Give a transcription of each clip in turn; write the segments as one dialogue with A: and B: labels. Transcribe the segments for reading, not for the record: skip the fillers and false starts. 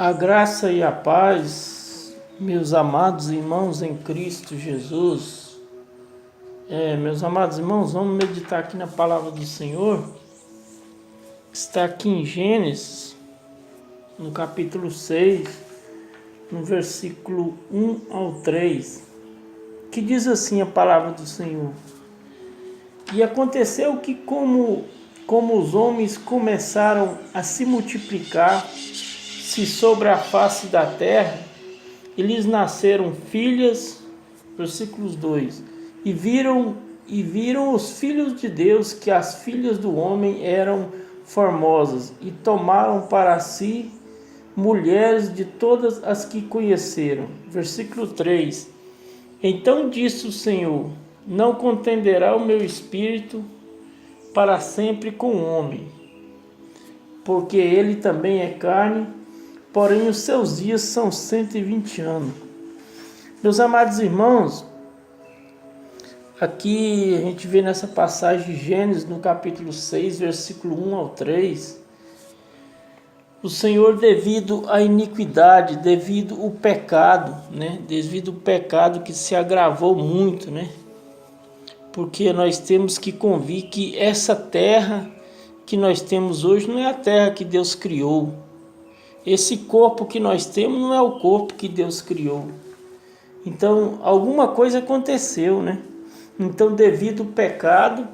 A: A graça e a paz, meus amados irmãos em Cristo Jesus. Meus amados irmãos, vamos meditar aqui na palavra do Senhor. Está aqui em Gênesis, no capítulo 6, no versículo 1 ao 3, que diz assim a palavra do Senhor. E aconteceu que como os homens começaram a se multiplicar sobre a face da terra, e lhes nasceram filhas, versículos 2, e viram os filhos de Deus que as filhas do homem eram formosas, e tomaram para si mulheres de todas as que conheceram. Versículo 3, então disse o Senhor: não contenderá o meu espírito para sempre com o homem, porque ele também é carne, porém os seus dias são 120 anos. Meus amados irmãos, aqui a gente vê nessa passagem de Gênesis, no capítulo 6, versículo 1 ao 3, o Senhor, devido à iniquidade, devido ao pecado, devido ao pecado que se agravou muito, porque nós temos que convir que essa terra que nós temos hoje não é a terra que Deus criou. Esse corpo que nós temos não é o corpo que Deus criou. Então, alguma coisa aconteceu, Então, devido ao pecado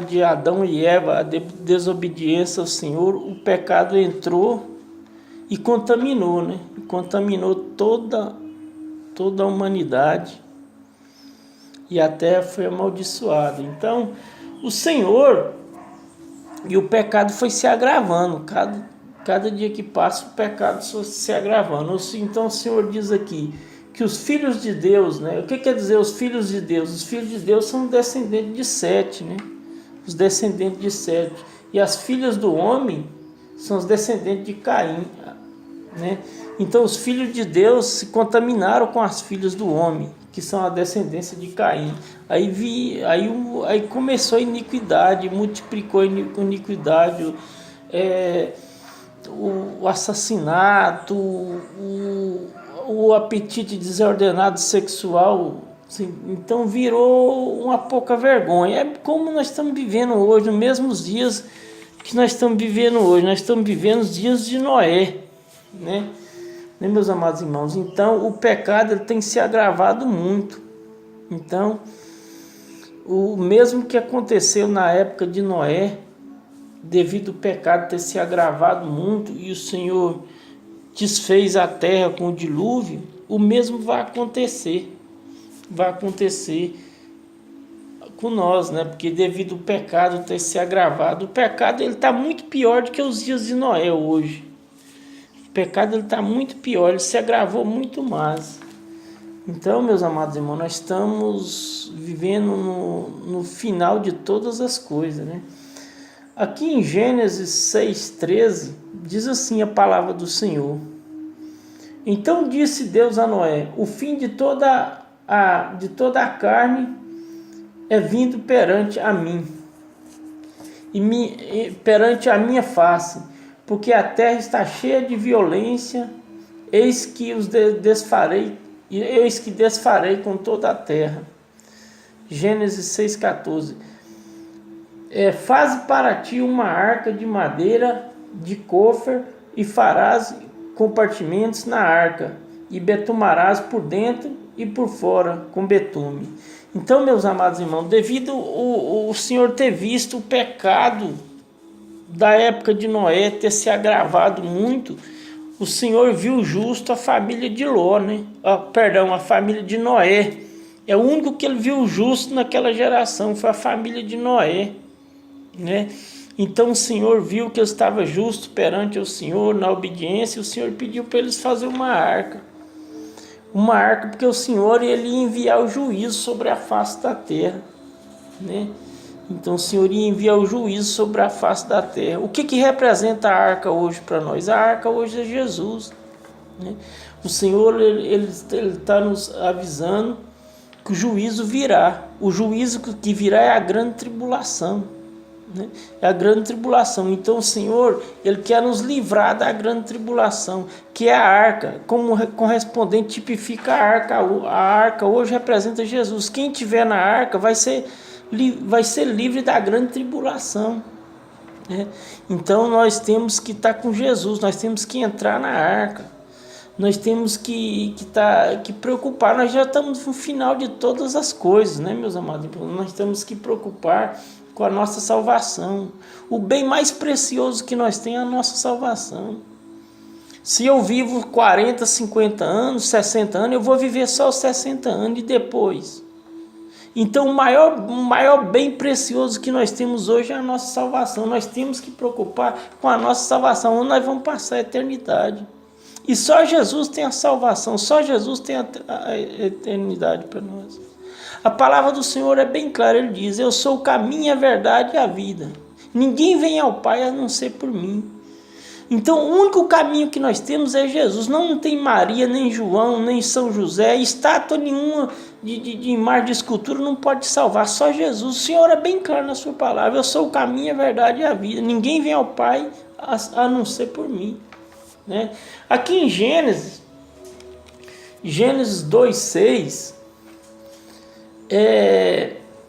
A: de Adão e Eva, a desobediência ao Senhor, o pecado entrou e contaminou, Contaminou toda a humanidade. E a terra foi amaldiçoada. Então, o Senhor e o pecado foi se agravando. Cada dia que passa, o pecado se agravando. Então, o Senhor diz aqui que os filhos de Deus, O que quer dizer os filhos de Deus? Os filhos de Deus são descendentes de Sete, Os descendentes de Sete. E as filhas do homem são os descendentes de Caim, Então, os filhos de Deus se contaminaram com as filhas do homem, que são a descendência de Caim. Aí começou a iniquidade, multiplicou a iniquidade, o assassinato, o apetite desordenado sexual. Assim, então virou uma pouca vergonha. É como nós estamos vivendo hoje, nos mesmos dias que nós estamos vivendo hoje. Nós estamos vivendo os dias de Noé, meus amados irmãos? Então o pecado ele tem se agravado muito. Então o mesmo que aconteceu na época de Noé, devido ao pecado ter se agravado muito e o Senhor desfez a terra com o dilúvio, o mesmo vai acontecer com nós, Porque devido ao pecado ter se agravado, o pecado ele está muito pior do que os dias de Noé hoje. O pecado está muito pior, ele se agravou muito mais. Então, meus amados irmãos, nós estamos vivendo no final de todas as coisas, Aqui em Gênesis 6,13, diz assim a palavra do Senhor: então disse Deus a Noé: o fim de toda a carne é vindo perante a mim, perante a minha face, porque a terra está cheia de violência, eis que desfarei com toda a terra. Gênesis 6,14. Faze para ti uma arca de madeira de cofer, e farás compartimentos na arca, e betumarás por dentro e por fora com betume. Então, meus amados irmãos, devido o Senhor ter visto o pecado da época de Noé ter se agravado muito, o Senhor viu justo a família de Ló, a família de Noé. É o único que ele viu justo naquela geração, foi a família de Noé, Então o Senhor viu que eu estava justo perante o Senhor na obediência, e o Senhor pediu para eles fazerem uma arca, porque o Senhor ele ia enviar o juízo sobre a face da terra, Então o Senhor ia enviar o juízo sobre a face da terra. O que representa a arca hoje para nós? A arca hoje é Jesus, O Senhor ele está nos avisando que o juízo virá. O juízo que virá é a grande tribulação, né? É a grande tribulação. Então o Senhor, Ele quer nos livrar da grande tribulação, que é a arca, como correspondente tipifica a arca. A arca hoje representa Jesus. Quem estiver na arca vai ser livre da grande tribulação, né? Então nós temos que estar com Jesus, nós temos que entrar na arca. Nós temos que preocupar, nós já estamos no final de todas as coisas, né, meus amados? Nós temos que preocupar com a nossa salvação. O bem mais precioso que nós temos é a nossa salvação. Se eu vivo 40, 50 anos, 60 anos, eu vou viver só os 60 anos e depois. Então o maior bem precioso que nós temos hoje é a nossa salvação. Nós temos que preocupar com a nossa salvação, onde nós vamos passar a eternidade. E só Jesus tem a salvação, só Jesus tem a eternidade para nós. A palavra do Senhor é bem clara, Ele diz: eu sou o caminho, a verdade e a vida. Ninguém vem ao Pai a não ser por mim. Então o único caminho que nós temos é Jesus. Não tem Maria, nem João, nem São José, estátua nenhuma de imagem de escultura não pode salvar, só Jesus. O Senhor é bem claro na sua palavra: eu sou o caminho, a verdade e a vida. Ninguém vem ao Pai a não ser por mim, né? Aqui em Gênesis 2:6,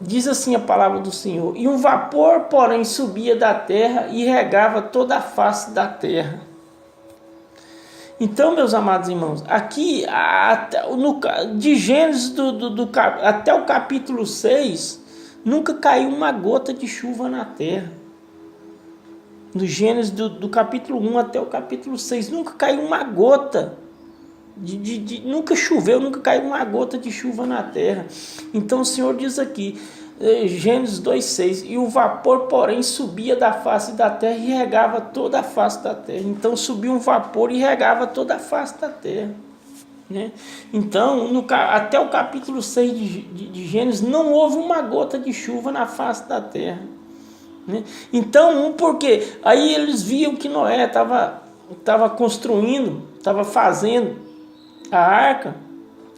A: diz assim a palavra do Senhor: e um vapor, porém, subia da terra e regava toda a face da terra. Então, meus amados irmãos, aqui de Gênesis até o capítulo 6, nunca caiu uma gota de chuva na terra. No Gênesis do capítulo 1 até o capítulo 6, nunca caiu uma gota, nunca choveu, nunca caiu uma gota de chuva na terra. Então o Senhor diz aqui, Gênesis 2:6, e o vapor, porém, subia da face da terra e regava toda a face da terra. Então subiu um vapor e regava toda a face da terra, né? Então, até o capítulo 6 de Gênesis, não houve uma gota de chuva na face da terra. Então, porque aí eles viam que Noé estava construindo, estava fazendo a arca,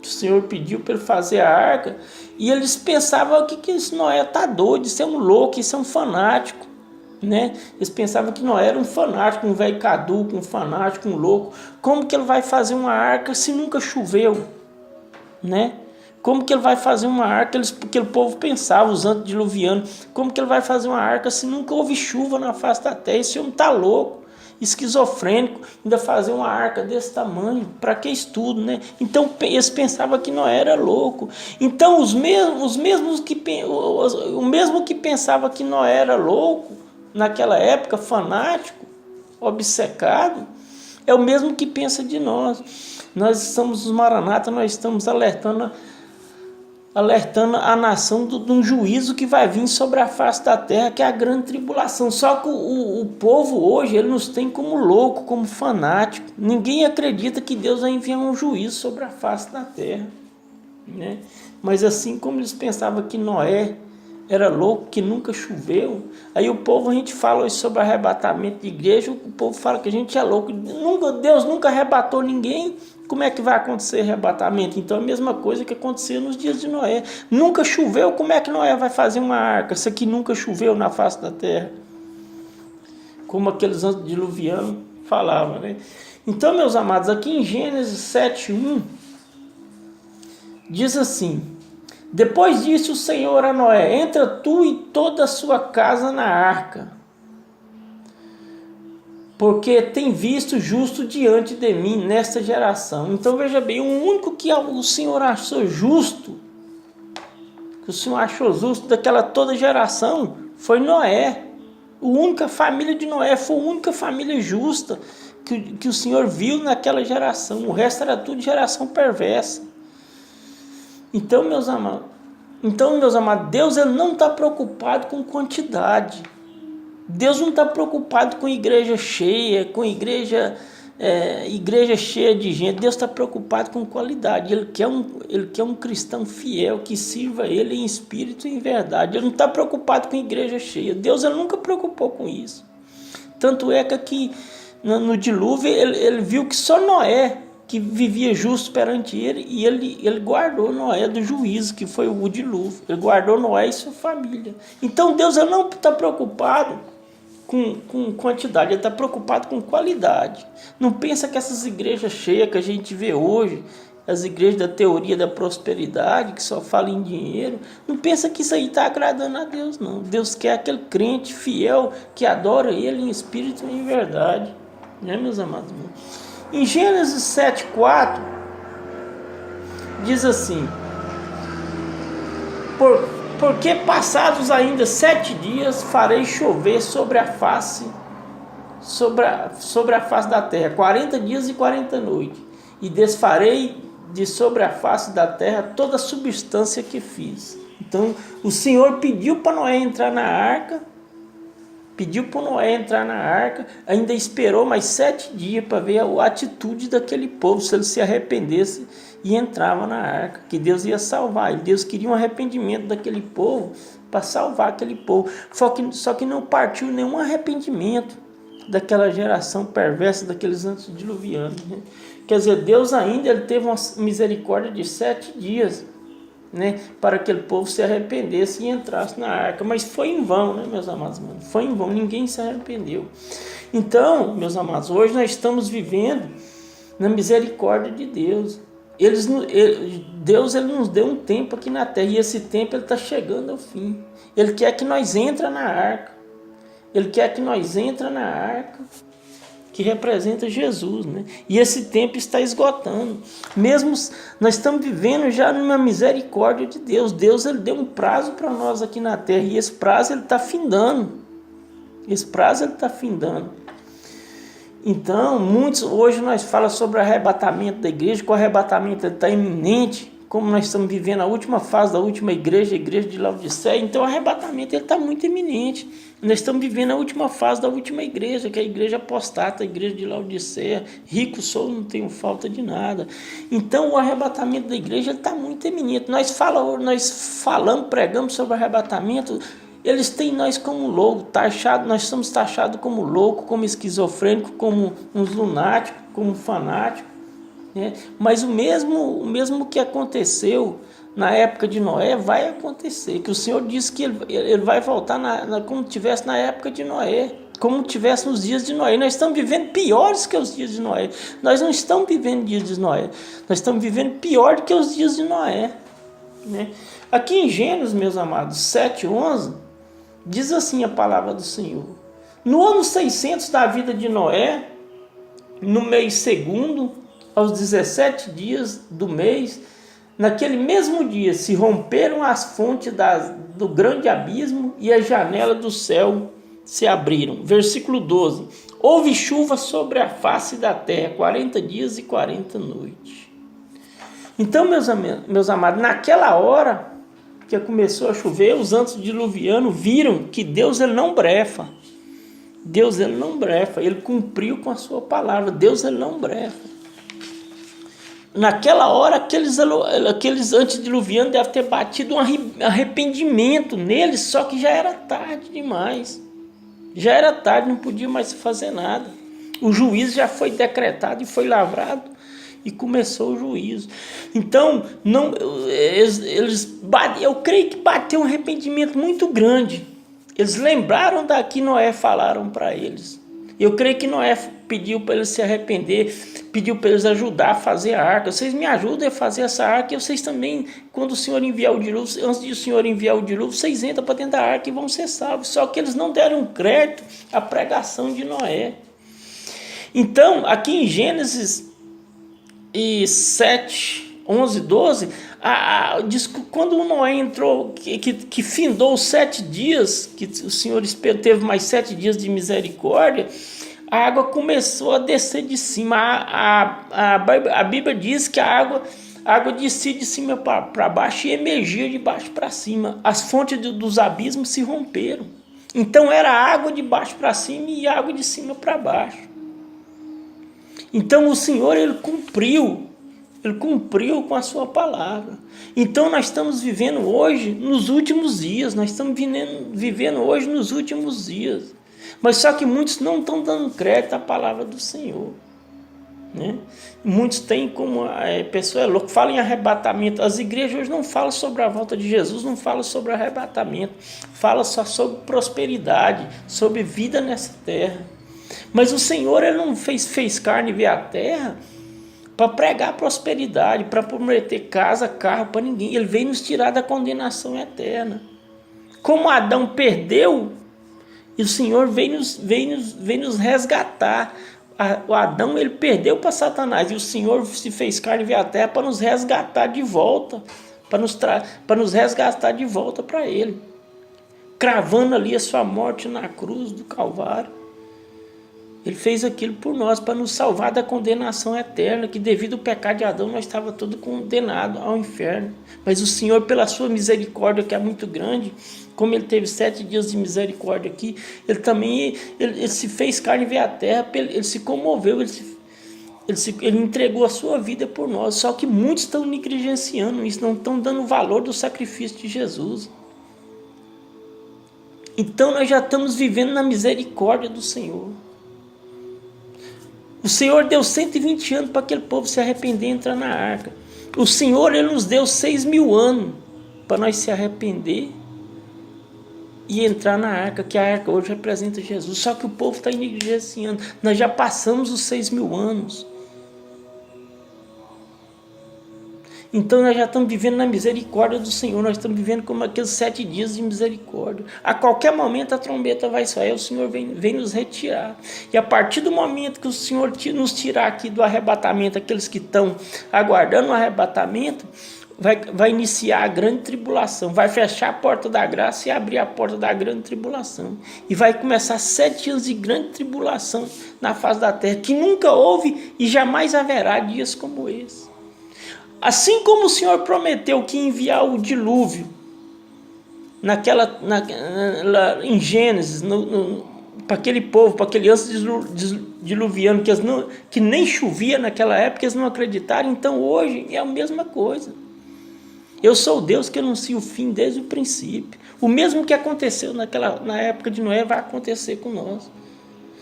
A: que o Senhor pediu para ele fazer a arca, e eles pensavam que esse Noé está doido, isso é um louco, isso é um fanático, né? Eles pensavam que Noé era um fanático, um velho caduco, um fanático, um louco. Como que ele vai fazer uma arca se nunca choveu, né? Como que ele vai fazer uma arca? Porque o povo pensava, os antediluvianos, como que ele vai fazer uma arca se nunca houve chuva na face da terra? Esse homem está louco, esquizofrênico, ainda fazer uma arca desse tamanho, para que estudo, né? Então eles pensavam que Noé era louco. Então o mesmo que pensava que Noé era louco, naquela época, fanático, obcecado, é o mesmo que pensa de nós. Nós somos os Maranata, nós estamos alertando a nação de um juízo que vai vir sobre a face da terra, que é a grande tribulação. Só que o povo hoje, ele nos tem como louco, como fanático. Ninguém acredita que Deus vai enviar um juízo sobre a face da terra, né? Mas assim como eles pensavam que Noé era louco, que nunca choveu, aí o povo, a gente fala hoje sobre arrebatamento de igreja, o povo fala que a gente é louco. Deus nunca arrebatou ninguém. Como é que vai acontecer arrebatamento? Então é a mesma coisa que acontecia nos dias de Noé. Nunca choveu, como é que Noé vai fazer uma arca? Isso aqui nunca choveu na face da terra. Como aqueles antediluvianos falavam, né? Então, meus amados, aqui em Gênesis 7:1, diz assim: depois disse o Senhor a Noé: entra tu e toda a sua casa na arca, porque tem visto justo diante de mim nesta geração. Então veja bem, o único que o Senhor achou justo, que o Senhor achou justo daquela toda geração, foi Noé. A única família de Noé foi a única família justa que o Senhor viu naquela geração. O resto era tudo geração perversa. Então, meus amados, Deus, ele não está preocupado com quantidade. Deus não está preocupado com igreja cheia, com igreja cheia de gente. Deus está preocupado com qualidade. Ele quer um cristão fiel que sirva Ele em espírito e em verdade. Ele não está preocupado com igreja cheia. Deus, ele nunca preocupou com isso. Tanto é que aqui no dilúvio ele viu que só Noé que vivia justo perante ele, e ele guardou Noé do juízo, que foi o dilúvio. Ele guardou Noé e sua família. Então Deus ele não está preocupado com quantidade, ele está preocupado com qualidade. Não pensa que essas igrejas cheias que a gente vê hoje, as igrejas da teoria da prosperidade, que só falam em dinheiro, não pensa que isso aí está agradando a Deus, não. Deus quer aquele crente fiel que adora Ele em espírito e em verdade. Né, meus amados? Em Gênesis 7,4, diz assim: porque passados ainda 7 dias farei chover sobre a face da terra, 40 dias e 40 noites, e desfarei de sobre a face da terra toda a substância que fiz. Então o Senhor pediu para Noé entrar na arca, ainda esperou mais 7 dias para ver a atitude daquele povo, se ele se arrependesse e entrava na arca, que Deus ia salvar. Deus queria um arrependimento daquele povo para salvar aquele povo, só que não partiu nenhum arrependimento daquela geração perversa, daqueles antediluvianos, né? Quer dizer, Deus ainda ele teve uma misericórdia de 7 dias, né, para que aquele povo se arrependesse e entrasse na arca. Mas foi em vão, né, meus amados? Foi em vão, ninguém se arrependeu. Então, meus amados, hoje nós estamos vivendo na misericórdia de Deus. Deus ele nos deu um tempo aqui na terra, e esse tempo está chegando ao fim. Ele quer que nós entremos na arca. Que representa Jesus, né? E esse tempo está esgotando. Mesmo nós estamos vivendo já numa misericórdia de Deus. Deus ele deu um prazo para nós aqui na terra, e esse prazo ele está findando. Então, muitos hoje nós falamos sobre o arrebatamento da igreja, que o arrebatamento está iminente, como nós estamos vivendo a última fase da última igreja, a igreja de Laodiceia. Então o arrebatamento está muito iminente. Nós estamos vivendo a última fase da última igreja, que é a igreja apostata, a igreja de Laodiceia. Rico sou, não tenho falta de nada. Então o arrebatamento da igreja está muito iminente. Nós falamos, pregamos sobre o arrebatamento. Eles têm nós como louco, nós somos taxados como louco, como esquizofrênico, como uns lunáticos, como fanáticos. Né? Mas o mesmo que aconteceu na época de Noé vai acontecer, que o Senhor disse que ele vai voltar como tivesse na época de Noé, como tivesse nos dias de Noé. Nós estamos vivendo piores que os dias de Noé. Nós não estamos vivendo dias de Noé, nós estamos vivendo pior do que os dias de Noé, né? Aqui em Gênesis, meus amados, 7:11, diz assim a palavra do Senhor: no ano 600 da vida de Noé, no mês segundo, aos 17 dias do mês, naquele mesmo dia se romperam as fontes do grande abismo, e as janelas do céu se abriram. Versículo 12: houve chuva sobre a face da terra 40 dias e 40 noites. Então, meus amados, naquela hora que começou a chover, os antediluvianos viram que Deus ele não brefa. Ele cumpriu com a sua palavra. Deus ele não brefa. Naquela hora, aqueles antediluvianos devem ter batido um arrependimento neles, só que já era tarde demais. Já era tarde, não podia mais fazer nada. O juízo já foi decretado e foi lavrado, e começou o juízo. Então, eu creio que bateu um arrependimento muito grande. Eles lembraram da que Noé falaram para eles. Eu creio que Noé pediu para eles se arrepender, pediu para eles ajudar a fazer a arca. Vocês me ajudem a fazer essa arca, e vocês também, quando o Senhor enviar o dilúvio, antes de o Senhor enviar o dilúvio, vocês entram para dentro da arca e vão ser salvos. Só que eles não deram crédito à pregação de Noé. Então, aqui em Gênesis 7, 11, 12, quando o Noé entrou, que findou os 7 dias, que o Senhor teve mais 7 dias de misericórdia, a água começou a descer de cima. A Bíblia diz que a água descia de cima para baixo e emergia de baixo para cima. As fontes dos abismos se romperam. Então era água de baixo para cima e água de cima para baixo. Então o Senhor ele cumpriu com a sua palavra. Então nós estamos vivendo hoje nos últimos dias. Mas só que muitos não estão dando crédito à palavra do Senhor. né? Muitos têm como pessoa é louca, falam em arrebatamento. As igrejas hoje não falam sobre a volta de Jesus, não falam sobre arrebatamento, falam só sobre prosperidade, sobre vida nessa terra. Mas o Senhor, ele não fez carne e veio à terra para pregar prosperidade, para prometer casa, carro para ninguém. Ele veio nos tirar da condenação eterna. Como Adão perdeu, e o Senhor veio nos resgatar. O Adão, ele perdeu para Satanás, e o Senhor se fez carne e veio à terra para nos resgatar de volta, para nos resgatar de volta para ele, cravando ali a sua morte na cruz do Calvário. Ele fez aquilo por nós, para nos salvar da condenação eterna, que devido ao pecado de Adão, nós estávamos todos condenados ao inferno. Mas o Senhor, pela sua misericórdia, que é muito grande, como ele teve 7 dias de misericórdia aqui, ele também ele se fez carne e veio à terra, ele se comoveu, ele entregou a sua vida por nós. Só que muitos estão negligenciando isso, não estão dando valor do sacrifício de Jesus. Então nós já estamos vivendo na misericórdia do Senhor. O Senhor deu 120 anos para aquele povo se arrepender e entrar na arca. O Senhor, ele nos deu 6.000 anos para nós se arrepender e entrar na arca, que a arca hoje representa Jesus. Só que o povo está negligenciando. Nós já passamos os 6.000 anos. Então nós já estamos vivendo na misericórdia do Senhor. Nós estamos vivendo como aqueles 7 dias de misericórdia. A qualquer momento a trombeta vai sair, o Senhor vem nos retirar. E a partir do momento que o Senhor nos tirar aqui do arrebatamento, aqueles que estão aguardando o arrebatamento, vai iniciar a grande tribulação. Vai fechar a porta da graça e abrir a porta da grande tribulação. E vai começar 7 anos de grande tribulação na face da terra, que nunca houve e jamais haverá dias como esse. Assim como o Senhor prometeu que ia enviar o dilúvio em Gênesis, para aquele povo, para aquele diluviano que nem chovia naquela época, eles não acreditaram. Então hoje é a mesma coisa. Eu sou o Deus que anuncia o fim desde o princípio. O mesmo que aconteceu na época de Noé vai acontecer com nós.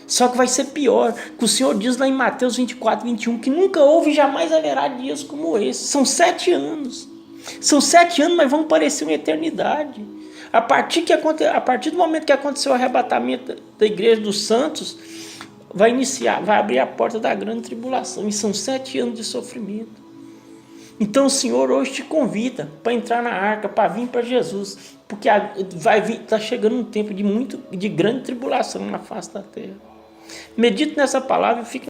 A: Só que vai ser pior, que o Senhor diz lá em Mateus 24, 21, que nunca houve e jamais haverá dias como esse. São 7 anos. São 7 anos, mas vão parecer uma eternidade. A partir do momento que aconteceu o arrebatamento da igreja dos santos, vai abrir a porta da grande tribulação. E são 7 anos de sofrimento. Então o Senhor hoje te convida para entrar na arca, para vir para Jesus. Porque está chegando um tempo de grande tribulação na face da terra. Medite nessa palavra e fique